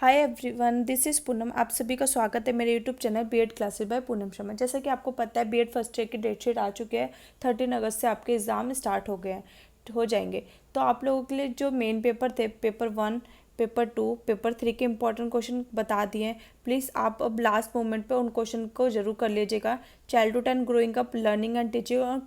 Hi everyone, this is Poonam. आप सभी का स्वागत है मेरे YouTube channel BEd classes by Poonam Sharma. जैसा कि आपको पता है, बीएड फर्स्ट ईयर की डेट शीट आ चुकी है। 13 अगस्त से आपके एग्ज़ाम स्टार्ट हो जाएंगे। तो आप लोगों के लिए जो मेन पेपर थे, पेपर 1, पेपर 2, पेपर 3 के इंपॉर्टेंट क्वेश्चन बता दिए हैं। प्लीज़ आप अब लास्ट मोमेंट पे उन क्वेश्चन को ज़रूर कर लीजिएगा। Childhood and growing up, learning and teaching और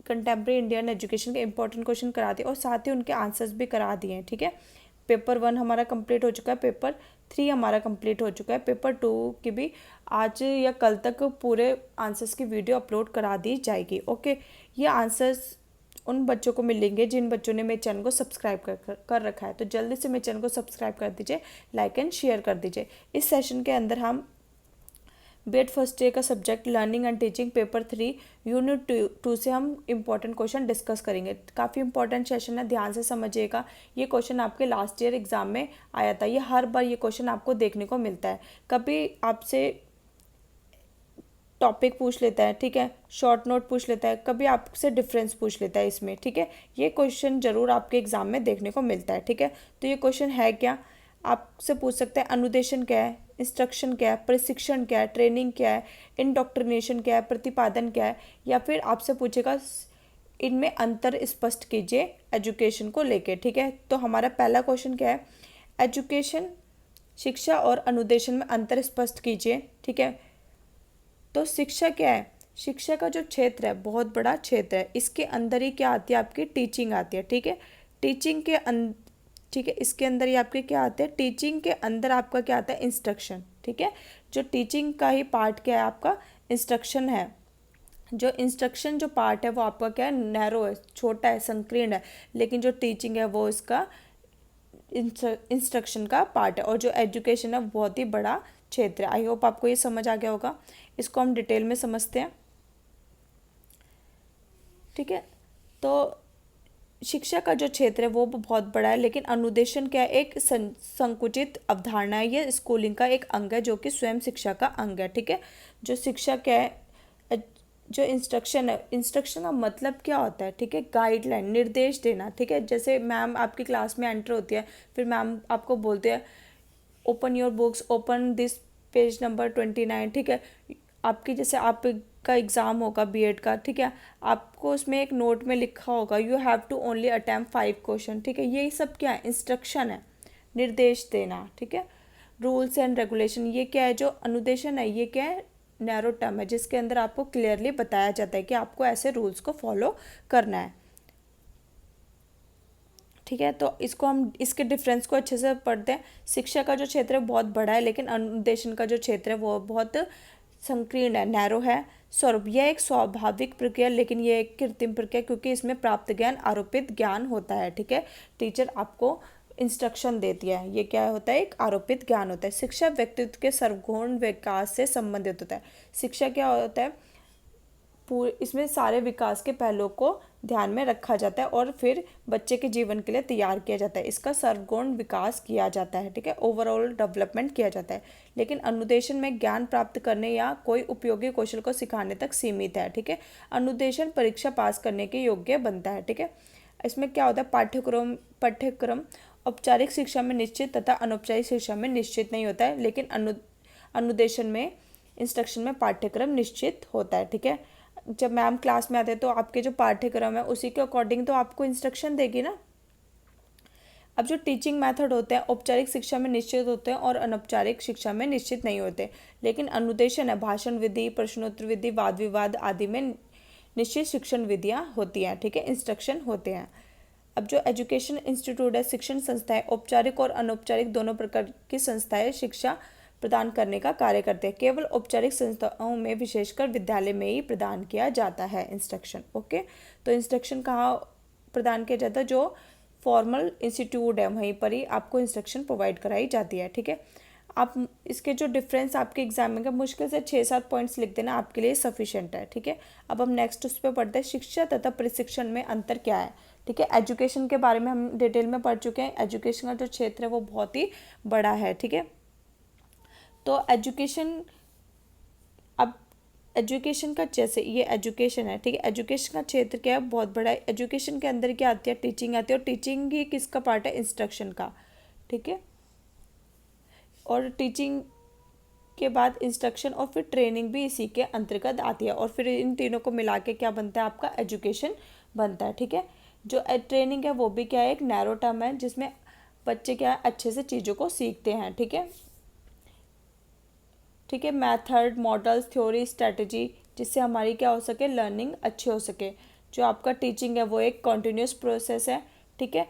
कंटेम्प्रेरी इंडियन एजुकेशन के इंपॉर्टेंट क्वेश्चन करा दिए और साथ ही उनके आंसर्स भी करा दिए हैं। ठीक है, पेपर 1 हमारा कंप्लीट हो चुका है, पेपर 3 हमारा कंप्लीट हो चुका है, पेपर 2 की भी आज या कल तक पूरे आंसर्स की वीडियो अपलोड करा दी जाएगी। ओके, ये आंसर्स उन बच्चों को मिलेंगे जिन बच्चों ने मेरे चैनल को सब्सक्राइब कर रखा है। तो जल्दी से मेरे चैनल को सब्सक्राइब कर दीजिए, लाइक एंड शेयर कर दीजिए। इस सेशन के अंदर हम बीएड फर्स्ट ईयर का subject learning and teaching paper 3 unit 2 से हम इंपॉर्टेंट क्वेश्चन डिस्कस करेंगे। काफ़ी इंपॉर्टेंट सेशन है, ध्यान से समझिएगा। ये क्वेश्चन आपके लास्ट ईयर एग्जाम में आया था। ये हर बार ये क्वेश्चन आपको देखने को मिलता है। कभी आपसे टॉपिक पूछ लेता है, ठीक है, शॉर्ट नोट पूछ लेता है, कभी आपसे डिफरेंस पूछ लेता है इसमें। ठीक है, ये क्वेश्चन ज़रूर आपके एग्जाम में देखने को मिलता है। ठीक है, तो ये क्वेश्चन है क्या, आपसे पूछ सकते हैं अनुदेशन क्या है, इंस्ट्रक्शन क्या है, प्रशिक्षण क्या है, ट्रेनिंग क्या है, इंडोक्ट्रिनेशन क्या है, प्रतिपादन क्या है, या फिर आपसे पूछेगा इनमें अंतर स्पष्ट कीजिए एजुकेशन को लेके। ठीक है, तो हमारा पहला क्वेश्चन क्या है, एजुकेशन शिक्षा और अनुदेशन में अंतर स्पष्ट कीजिए। ठीक है, तो शिक्षा क्या है, शिक्षा का जो क्षेत्र है बहुत बड़ा क्षेत्र है। इसके अंदर ही क्या आती है, आपकी टीचिंग आती है। ठीक है, टीचिंग के ठीक है, इसके अंदर ही आपके क्या आते हैं, टीचिंग के अंदर आपका क्या आता है, इंस्ट्रक्शन। ठीक है, जो टीचिंग का ही पार्ट क्या है, आपका इंस्ट्रक्शन है। जो इंस्ट्रक्शन जो पार्ट है वो आपका क्या है, नैरो है, छोटा है, संकीर्ण है। लेकिन जो टीचिंग है वो इसका इंस्ट्रक्शन का पार्ट है। और जो एजुकेशन है बहुत ही बड़ा क्षेत्र है। आई होप आपको ये समझ आ गया होगा। इसको हम डिटेल में समझते हैं। ठीक है, तो शिक्षा का जो क्षेत्र है वो बहुत बड़ा है, लेकिन अनुदेशन क्या है, एक संकुचित अवधारणा है। ये स्कूलिंग का एक अंग है जो कि स्वयं शिक्षा का अंग है। ठीक है, जो शिक्षा क्या है, जो इंस्ट्रक्शन है, इंस्ट्रक्शन का मतलब क्या होता है, ठीक है, गाइडलाइन, निर्देश देना। ठीक है, जैसे मैम आपकी क्लास में एंटर होती है, फिर मैम आपको बोलते हैं open your books, open this page number 29। ठीक है, आपकी जैसे आपका एग्ज़ाम होगा बीएड का, ठीक है, आपको उसमें एक नोट में लिखा होगा you have to only attempt 5 question. ठीक है, ये सब क्या है, इंस्ट्रक्शन है, निर्देश देना। ठीक है, रूल्स एंड रेगुलेशन, ये क्या है, जो अनुदेशन है ये क्या है, नैरो टर्म है जिसके अंदर आपको क्लियरली बताया जाता है कि आपको ऐसे रूल्स को फॉलो करना है। ठीक है, तो इसको हम इसके डिफरेंस को अच्छे से पढ़ते हैं। शिक्षा का जो क्षेत्र है बहुत बड़ा है, लेकिन अनुदेशन का जो क्षेत्र है वो बहुत संकीर्ण है, नैरो है। स्वरूप, यह एक स्वाभाविक प्रक्रिया, लेकिन यह एक कृत्रिम प्रक्रिया, क्योंकि इसमें प्राप्त ज्ञान आरोपित ज्ञान होता है। ठीक है, टीचर आपको इंस्ट्रक्शन देती है, ये क्या होता है, एक आरोपित ज्ञान होता है। शिक्षा व्यक्तित्व के सर्वगुण विकास से संबंधित होता है। शिक्षा क्या होता है, इसमें सारे विकास के पहलुओं को ध्यान में रखा जाता है और फिर बच्चे के जीवन के लिए तैयार किया जाता है। इसका सर्वगुण विकास किया जाता है। ठीक है, ओवरऑल डेवलपमेंट किया जाता है। लेकिन अनुदेशन में ज्ञान प्राप्त करने या कोई उपयोगी कौशल को सिखाने तक सीमित है। ठीक है, अनुदेशन परीक्षा पास करने के योग्य बनता है। ठीक है, इसमें क्या होता है, पाठ्यक्रम औपचारिक शिक्षा में निश्चित तथा अनौपचारिक शिक्षा में निश्चित नहीं होता है, लेकिन अनुदेशन में इंस्ट्रक्शन में पाठ्यक्रम निश्चित होता है। ठीक है, जब मैम क्लास में आते हैं तो आपके जो पाठ्यक्रम है उसी के अकॉर्डिंग तो आपको इंस्ट्रक्शन देगी ना। अब जो टीचिंग मेथड होते हैं औपचारिक शिक्षा में निश्चित होते हैं और अनौपचारिक शिक्षा में निश्चित नहीं होते, लेकिन अनुदेशन है, भाषण विधि, प्रश्नोत्तर विधि, वाद विवाद आदि में निश्चित शिक्षण विधियाँ होती हैं। ठीक है, इंस्ट्रक्शन होते हैं। अब जो एजुकेशन इंस्टीट्यूट है, शिक्षण संस्थाएं औपचारिक और अनौपचारिक दोनों प्रकार की संस्थाएं शिक्षा प्रदान करने का कार्य करते हैं। केवल औपचारिक संस्थाओं में, विशेषकर विद्यालय में ही प्रदान किया जाता है इंस्ट्रक्शन। ओके, तो इंस्ट्रक्शन कहाँ प्रदान किया जाता है, जो फॉर्मल इंस्टीट्यूट है वहीं पर ही आपको इंस्ट्रक्शन प्रोवाइड कराई जाती है। ठीक है, आप इसके जो डिफरेंस आपके एग्जाम में मुश्किल से 6-7 पॉइंट्स लिख देना आपके लिए सफिशिएंट है। ठीक है, अब हम नेक्स्ट उस पर पढ़ते हैं, शिक्षा तथा प्रशिक्षण में अंतर क्या है। ठीक है, एजुकेशन के बारे में हम डिटेल में पढ़ चुके हैं। एजुकेशन का जो क्षेत्र है वो बहुत ही बड़ा है। ठीक है, तो एजुकेशन, अब एजुकेशन का जैसे ये एजुकेशन है, ठीक है, एजुकेशन का क्षेत्र क्या है, बहुत बड़ा है। एजुकेशन के अंदर क्या आती है, टीचिंग आती है, और टीचिंग ही किसका पार्ट है, इंस्ट्रक्शन का। ठीक है। और टीचिंग के बाद इंस्ट्रक्शन और फिर ट्रेनिंग भी इसी के अंतर्गत आती है, और फिर इन तीनों को मिला के क्या बनता है, आपका एजुकेशन बनता है। ठीक है। जो ट्रेनिंग है वो भी क्या है, एक नैरो टर्म है जिसमें बच्चे क्या है अच्छे से चीज़ों को सीखते हैं। ठीक है। ठीक है। मेथड, मॉडल्स, थ्योरी, स्ट्रेटजी, जिससे हमारी क्या हो सके, लर्निंग अच्छी हो सके। जो आपका टीचिंग है वो एक कॉन्टिन्यूस प्रोसेस है। ठीक है।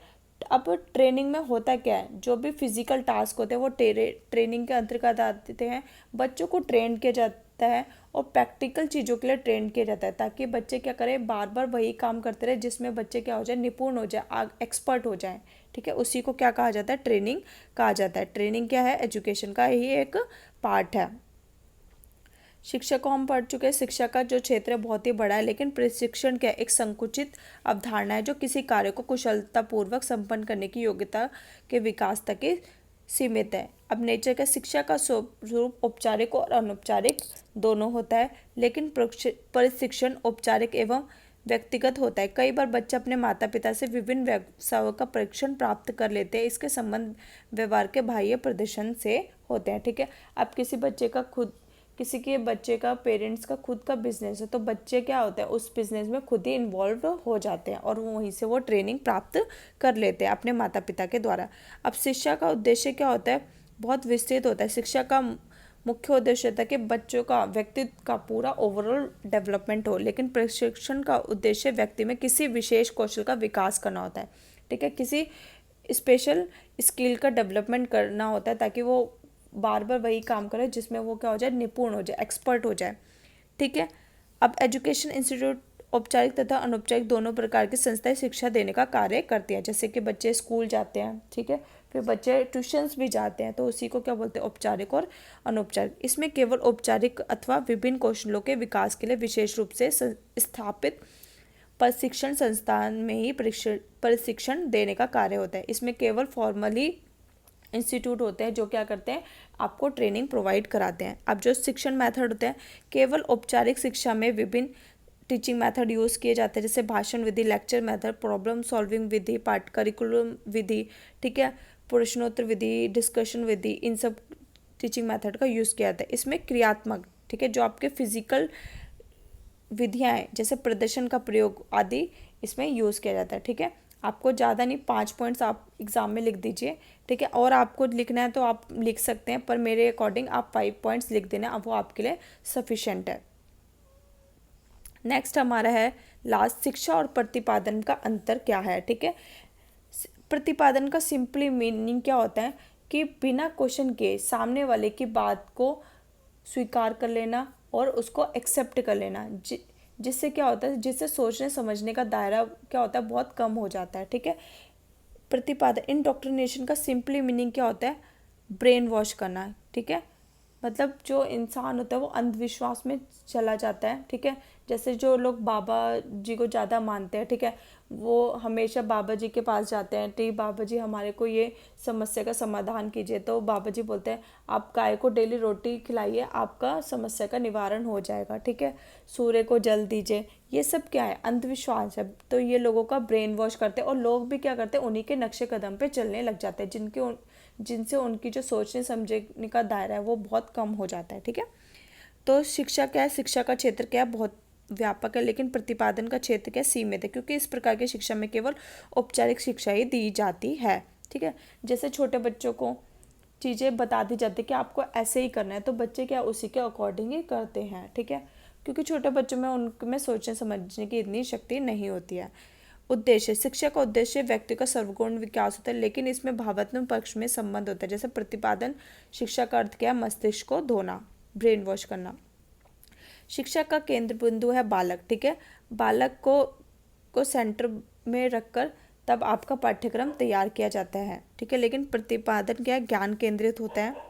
अब ट्रेनिंग में होता क्या है, जो भी फिजिकल टास्क होते हैं वो ट्रेनिंग के अंतर्गत आते हैं। बच्चों को ट्रेन किया जाता है और प्रैक्टिकल चीज़ों के लिए ट्रेन किया जाता है, ताकि बच्चे क्या करें, बार बार वही काम करते रहे, जिसमें बच्चे क्या हो जाए, निपुण हो जाए, एक्सपर्ट हो जाए। ठीक है। उसी को क्या कहा जाता है, ट्रेनिंग कहा जाता है। ट्रेनिंग क्या है, एजुकेशन का ही एक पार्ट है। शिक्षा को हम पढ़ चुके हैं। शिक्षा का जो क्षेत्र है बहुत ही बड़ा है, लेकिन प्रशिक्षण क्या है, एक संकुचित अवधारणा है जो किसी कार्य को कुशलतापूर्वक संपन्न करने की योग्यता के विकास तक ही सीमित है। अब नेचर का शिक्षा का स्वरूप औपचारिक और अनौपचारिक दोनों होता है, लेकिन प्रशिक्षण औपचारिक एवं व्यक्तिगत होता है। कई बार बच्चे अपने माता पिता से विभिन्न व्यवसायों का प्रशिक्षण प्राप्त कर लेते हैं। इसके संबंध व्यवहार के बाह्य प्रदर्शन से होते हैं। ठीक है। अब किसी के बच्चे का, पेरेंट्स का खुद का बिजनेस है, तो बच्चे क्या होता है, उस बिजनेस में खुद ही इन्वॉल्व हो जाते हैं और वहीं से वो ट्रेनिंग प्राप्त कर लेते हैं अपने माता पिता के द्वारा। अब शिक्षा का उद्देश्य क्या होता है, बहुत विस्तृत होता है। शिक्षा का मुख्य उद्देश्य होता है कि बच्चों का, व्यक्तित्व का पूरा ओवरऑल डेवलपमेंट हो, लेकिन प्रशिक्षण का उद्देश्य व्यक्ति में किसी विशेष कौशल का विकास करना होता है। ठीक है। किसी स्पेशल स्किल का डेवलपमेंट करना होता है, ताकि वो बार बार वही काम करे जिसमें वो क्या हो जाए, निपुण हो जाए, एक्सपर्ट हो जाए। ठीक है। अब एजुकेशन इंस्टीट्यूट औपचारिक तथा अनौपचारिक दोनों प्रकार की संस्थाएं शिक्षा देने का कार्य करती हैं। जैसे कि बच्चे स्कूल जाते हैं, ठीक है, फिर बच्चे ट्यूशन्स भी जाते हैं, तो उसी को क्या बोलते हैं, औपचारिक और अनौपचारिक। इसमें केवल औपचारिक अथवा विभिन्न कौशलों के विकास के लिए विशेष रूप से स्थापित प्रशिक्षण संस्थान में ही प्रशिक्षण देने का कार्य होता है। इसमें केवल फॉर्मली इंस्टीट्यूट होते हैं जो क्या करते हैं, आपको ट्रेनिंग प्रोवाइड कराते हैं। अब जो शिक्षण मेथड होते हैं, केवल औपचारिक शिक्षा में विभिन्न टीचिंग मेथड यूज़ किए जाते हैं, जैसे भाषण विधि, लेक्चर मेथड, प्रॉब्लम सॉल्विंग विधि, पाठ करिकुलम विधि, ठीक है, प्रश्नोत्तर विधि, डिस्कशन विधि, इन सब टीचिंग मेथड का यूज़ किया जाता है। इसमें क्रियात्मक, ठीक है, जो आपके फिजिकल विधियाँ हैं, जैसे प्रदर्शन का प्रयोग आदि इसमें यूज़ किया जाता है। ठीक है। आपको ज़्यादा नहीं, 5 पॉइंट्स आप एग्ज़ाम में लिख दीजिए। ठीक है। और आपको लिखना है तो आप लिख सकते हैं, पर मेरे अकॉर्डिंग आप 5 पॉइंट्स लिख देना, अब वो आपके लिए सफिशेंट है। नेक्स्ट हमारा है लास्ट, शिक्षा और प्रतिपादन का अंतर क्या है। ठीक है। प्रतिपादन का सिंपली मीनिंग क्या होता है कि बिना क्वेश्चन के सामने वाले की बात को स्वीकार कर लेना और उसको एक्सेप्ट कर लेना, जिससे क्या होता है, जिससे सोचने समझने का दायरा क्या होता है, बहुत कम हो जाता है। ठीक है। प्रतिपादन, इंडोक्ट्रिनेशन का सिंपली मीनिंग क्या होता है, ब्रेन वॉश करना। ठीक है। मतलब जो इंसान होता है वो अंधविश्वास में चला जाता है। ठीक है। जैसे जो लोग बाबा जी को ज़्यादा मानते हैं, ठीक है, वो हमेशा बाबा जी के पास जाते हैं, ठीक, बाबा जी हमारे को ये समस्या का समाधान कीजिए, तो बाबा जी बोलते हैं आप गाय को डेली रोटी खिलाइए, आपका समस्या का निवारण हो जाएगा। ठीक है। सूर्य को जल दीजिए। ये सब क्या है, अंधविश्वास है। तो ये लोगों का ब्रेन वॉश करते हैं और लोग भी क्या करते हैं, उन्हीं के नक्शे कदम पे चलने लग जाते हैं, जिनसे उनकी जो सोचने समझने का दायरा है वो बहुत कम हो जाता है। ठीक है। तो शिक्षा क्या है, शिक्षा का क्षेत्र क्या है, बहुत व्यापक है, लेकिन प्रतिपादन का क्षेत्र क्या सीमित है, क्योंकि इस प्रकार की शिक्षा में केवल औपचारिक शिक्षा ही दी जाती है। ठीक है। जैसे छोटे बच्चों को चीज़ें बता दी जाती है कि आपको ऐसे ही करना है, तो बच्चे क्या उसी के अकॉर्डिंग ही करते हैं। ठीक है। क्योंकि छोटे बच्चों में उनमें सोचने समझने की इतनी शक्ति नहीं होती है। उद्देश्य, शिक्षा का उद्देश्य व्यक्ति का सर्वगुण विकास होता है, लेकिन इसमें भावात्मक पक्ष में संबंध होता है। जैसे प्रतिपादन शिक्षा का अर्थ क्या है, मस्तिष्क को धोना, ब्रेन वॉश करना। शिक्षा का केंद्र बिंदु है बालक। ठीक है। बालक को सेंटर में रखकर तब आपका पाठ्यक्रम तैयार किया जाता है। ठीक है। लेकिन प्रतिपादन क्या है, ज्ञान केंद्रित होता है।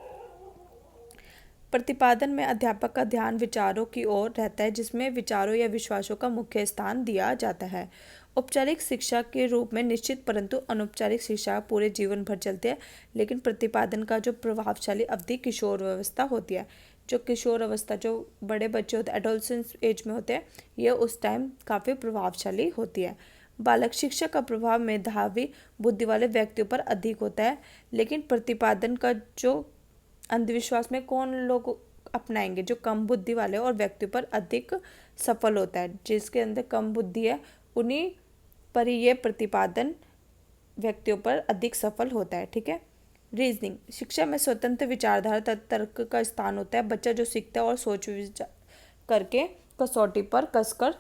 प्रतिपादन में अध्यापक का ध्यान विचारों की ओर रहता है, जिसमें विचारों या विश्वासों का मुख्य स्थान दिया जाता है। औपचारिक शिक्षा के रूप में निश्चित, परंतु अनौपचारिक शिक्षा पूरे जीवन भर चलती है, लेकिन प्रतिपादन का जो प्रभावशाली अवधि किशोर अवस्था होती है। जो किशोर अवस्था, जो बड़े बच्चे होते हैं, एडोलसेंस एज में होते हैं, ये उस टाइम काफ़ी प्रभावशाली होती है। बालक शिक्षा का प्रभाव मेधावी बुद्धि वाले व्यक्तियों पर अधिक होता है, लेकिन प्रतिपादन का जो अंधविश्वास में कौन लोग अपनाएंगे, जो कम बुद्धि वाले और व्यक्तियों पर अधिक सफल होता है। जिसके अंदर कम बुद्धि है उन्हीं पर ही ये प्रतिपादन व्यक्तियों पर अधिक सफल होता है। ठीक है। रीजनिंग, शिक्षा में स्वतंत्र विचारधारा तर्क का स्थान होता है। बच्चा जो सीखता है और सोच विचार करके कसौटी पर कसकर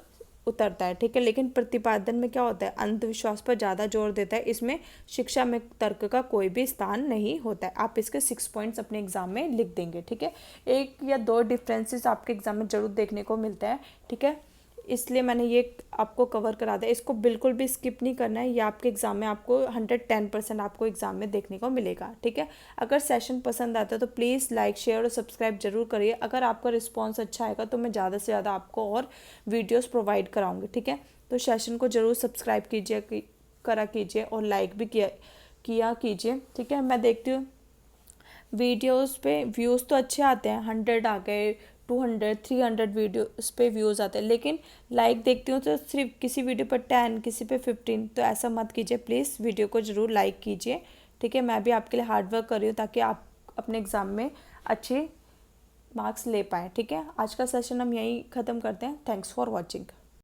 उतरता है। ठीक है। लेकिन प्रतिपादन में क्या होता है, अंधविश्वास पर ज़्यादा जोर देता है। इसमें शिक्षा में तर्क का कोई भी स्थान नहीं होता है। आप इसके 6 पॉइंट्स अपने एग्जाम में लिख देंगे। ठीक है। एक या दो डिफरेंसेस आपके एग्जाम में जरूर देखने को मिलता है। ठीक है। इसलिए मैंने ये आपको कवर करा दिया। इसको बिल्कुल भी स्किप नहीं करना है। ये आपके एग्ज़ाम में आपको 110% आपको एग्ज़ाम में देखने को मिलेगा। ठीक है। अगर सेशन पसंद आता है तो प्लीज़ लाइक शेयर और सब्सक्राइब जरूर करिए। अगर आपका रिस्पॉन्स अच्छा आएगा तो मैं ज़्यादा से ज़्यादा आपको और वीडियोज़ प्रोवाइड कराऊँगी। ठीक है। तो सेशन को ज़रूर सब्सक्राइब कीजिए, करा कीजिए और लाइक भी किया कीजिए। ठीक है। मैं देखती हूँ वीडियोस पे व्यूज़ तो अच्छे आते हैं, 100 आ गए, 200 300 वीडियोस पे व्यूज़ आते हैं, लेकिन लाइक देखती हूँ तो सिर्फ किसी वीडियो पर 10, किसी पे 15। तो ऐसा मत कीजिए प्लीज़, वीडियो को ज़रूर लाइक कीजिए। ठीक है। मैं भी आपके लिए हार्ड वर्क कर रही हूँ ताकि आप अपने एग्ज़ाम में अच्छे मार्क्स ले पाएँ। ठीक है। आज का सेशन हम यहीं ख़त्म करते हैं। Thanks for watching.